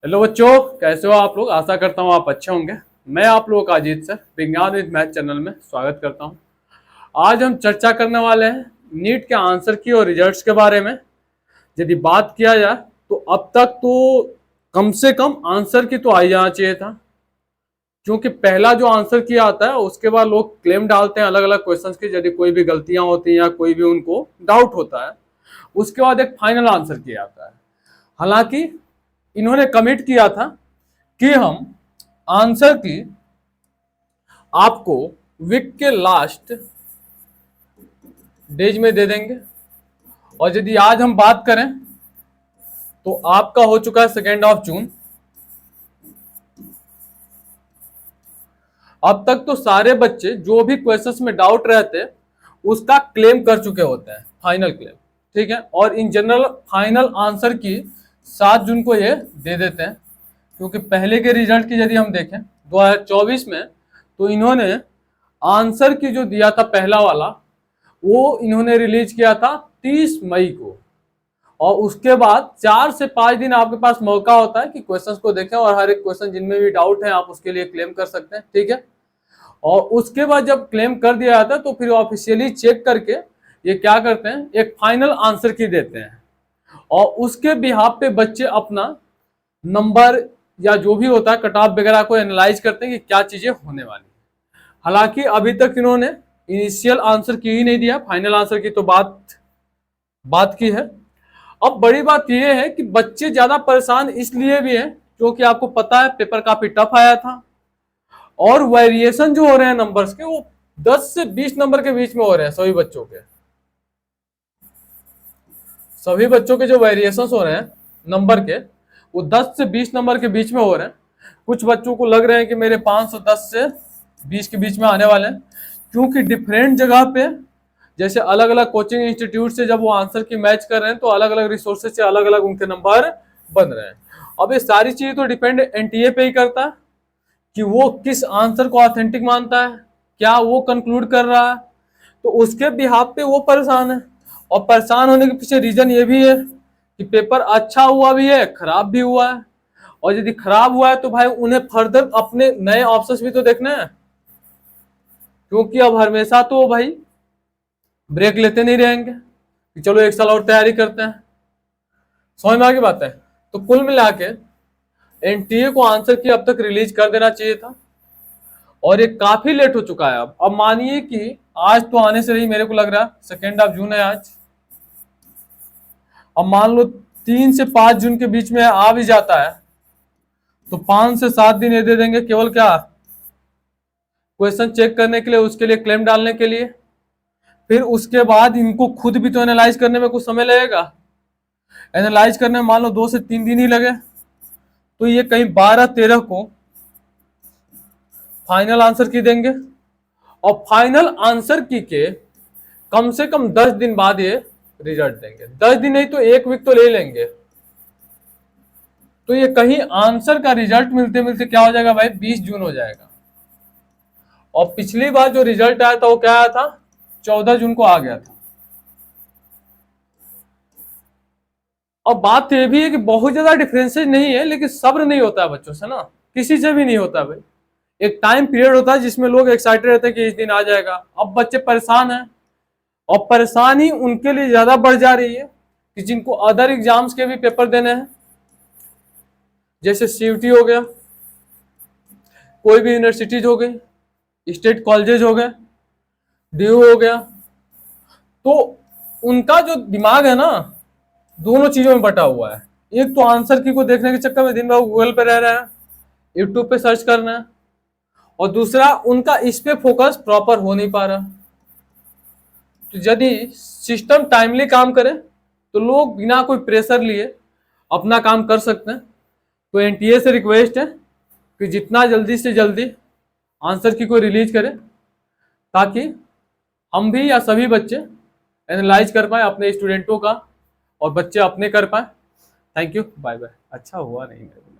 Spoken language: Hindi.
हेलो बच्चों, कैसे हो आप लोग। आशा करता हूँ आप अच्छे होंगे। मैं आप लोगों का अजीत सर विज्ञान विद मैथ चैनल में स्वागत करता हूँ। आज हम चर्चा करने वाले हैं नीट के आंसर की और रिजल्ट्स के बारे में। यदि बात किया जाए तो अब तक तो कम से कम आंसर की तो आ ही जाना चाहिए था, क्योंकि पहला जो आंसर किया आता है उसके बाद लोग क्लेम डालते हैं अलग अलग क्वेश्चंस की। यदि कोई भी गलतियां होती हैं या कोई भी उनको डाउट होता है, उसके बाद एक फाइनल आंसर किया आता है। हालांकि इन्होंने कमिट किया था कि हम आंसर की आपको वीक के लास्ट डेज में दे देंगे। और यदि आज हम बात करें तो आपका हो चुका है 2 जून। अब तक तो सारे बच्चे जो भी क्वेश्चंस में डाउट रहते उसका क्लेम कर चुके होते हैं, फाइनल क्लेम। ठीक है, और इन जनरल फाइनल आंसर की 7 जून को ये दे देते हैं, क्योंकि पहले के रिजल्ट की यदि हम देखें 2024 में, तो इन्होंने आंसर की जो दिया था पहला वाला, वो इन्होंने रिलीज किया था 30 मई को। और उसके बाद 4 से 5 दिन आपके पास मौका होता है कि क्वेश्चंस को देखें और हर एक क्वेश्चन जिनमें भी डाउट है आप उसके लिए क्लेम कर सकते हैं। ठीक है, और उसके बाद जब क्लेम कर दिया जाता है तो फिर ऑफिशियली चेक करके ये क्या करते हैं, एक फाइनल आंसर की देते हैं। और उसके बिहाफ पे बच्चे अपना नंबर या जो भी होता है कट ऑफ वगैरह को एनालाइज करते हैं कि क्या चीजें होने वाली। हालांकि अभी तक इन्होंने इनिशियल आंसर की ही नहीं दिया, फाइनल आंसर की तो बात की है। अब बड़ी बात यह है कि बच्चे ज्यादा परेशान इसलिए भी हैं क्योंकि आपको पता है पेपर काफी टफ आया था और वेरिएशन जो हो रहे हैं नंबर्स के, वो 10 से 20 नंबर के बीच में हो रहे हैं। सभी बच्चों के जो वेरिएशन हो रहे हैं नंबर के, वो 10 से 20 नंबर के बीच में हो रहे हैं। कुछ बच्चों को लग रहे हैं कि मेरे 510 से 20 के बीच में आने वाले हैं, क्योंकि डिफरेंट जगह पे जैसे अलग अलग कोचिंग इंस्टीट्यूट से जब वो आंसर की मैच कर रहे हैं तो अलग अलग रिसोर्सेज से अलग अलग उनके नंबर बन रहे हैं। अब ये सारी चीजें तो डिपेंड एनटीए पे ही करता है कि वो किस आंसर को ऑथेंटिक मानता है, क्या वो कंक्लूड कर रहा है। तो उसके बिहाफ पे वो परेशान है। और परेशान होने के पीछे रीजन ये भी है कि पेपर अच्छा हुआ भी है, खराब भी हुआ है। और यदि खराब हुआ है तो भाई उन्हें फर्दर अपने नए ऑप्शंस भी तो देखने हैं, क्योंकि अब हमेशा तो भाई ब्रेक लेते नहीं रहेंगे कि चलो एक साल और तैयारी करते हैं। समझ में आ गई बात है। तो कुल मिला के एनटीए को आंसर की अब तक रिलीज कर देना चाहिए था, और ये काफी लेट हो चुका है। अब मानिए कि आज तो आने से रही, मेरे को लग रहा है 2 जून है आज। अब मान लो 3 से 5 जून के बीच में आ भी जाता है तो 5 से 7 दिन ये दे देंगे केवल क्या, क्वेश्चन चेक करने के लिए, उसके लिए क्लेम डालने के लिए। फिर उसके बाद इनको खुद भी तो एनालाइज करने में कुछ समय लगेगा। एनालाइज करने में मान लो 2 से 3 दिन ही लगे, तो ये कहीं 12-13 को फाइनल आंसर की देंगे। और फाइनल आंसर की के कम से कम 10 दिन बाद ये रिजल्ट देंगे। 10 दिन नहीं तो 1 वीक तो ले लेंगे। तो ये कहीं आंसर का रिजल्ट मिलते मिलते क्या हो जाएगा भाई, 20 जून हो जाएगा। और पिछली बार जो रिजल्ट आया था वो क्या आया था, 14 जून को आ गया था। और बात ये भी है कि बहुत ज्यादा डिफरेंसेज नहीं है, लेकिन सब्र नहीं होता है बच्चों से ना, किसी से भी नहीं होता भाई। एक टाइम पीरियड होता है जिसमें लोग एक्साइटेड रहते हैं कि इस दिन आ जाएगा। अब बच्चे परेशान हैं, और परेशानी उनके लिए ज्यादा बढ़ जा रही है कि जिनको अदर एग्जाम्स के भी पेपर देने हैं, जैसे सीयूटी हो गया, कोई भी यूनिवर्सिटीज हो गई, स्टेट कॉलेजेस हो गए, डीयू हो गया। तो उनका जो दिमाग है ना, दोनों चीजों में बटा हुआ है। एक तो आंसर की को देखने के चक्कर में दिन भर गूगल पे रह रहे हैं, यूट्यूब पे सर्च करना है, और दूसरा उनका इस पे फोकस प्रॉपर हो नहीं पा रहा। तो यदि सिस्टम टाइमली काम करे तो लोग बिना कोई प्रेशर लिए अपना काम कर सकते हैं। तो एनटीए से रिक्वेस्ट है कि जितना जल्दी से जल्दी आंसर की को रिलीज करें, ताकि हम भी या सभी बच्चे एनालाइज कर पाए अपने स्टूडेंटों का, और बच्चे अपने कर पाए। Thank you, bye bye. अच्छा हुआ नहीं मेरे को।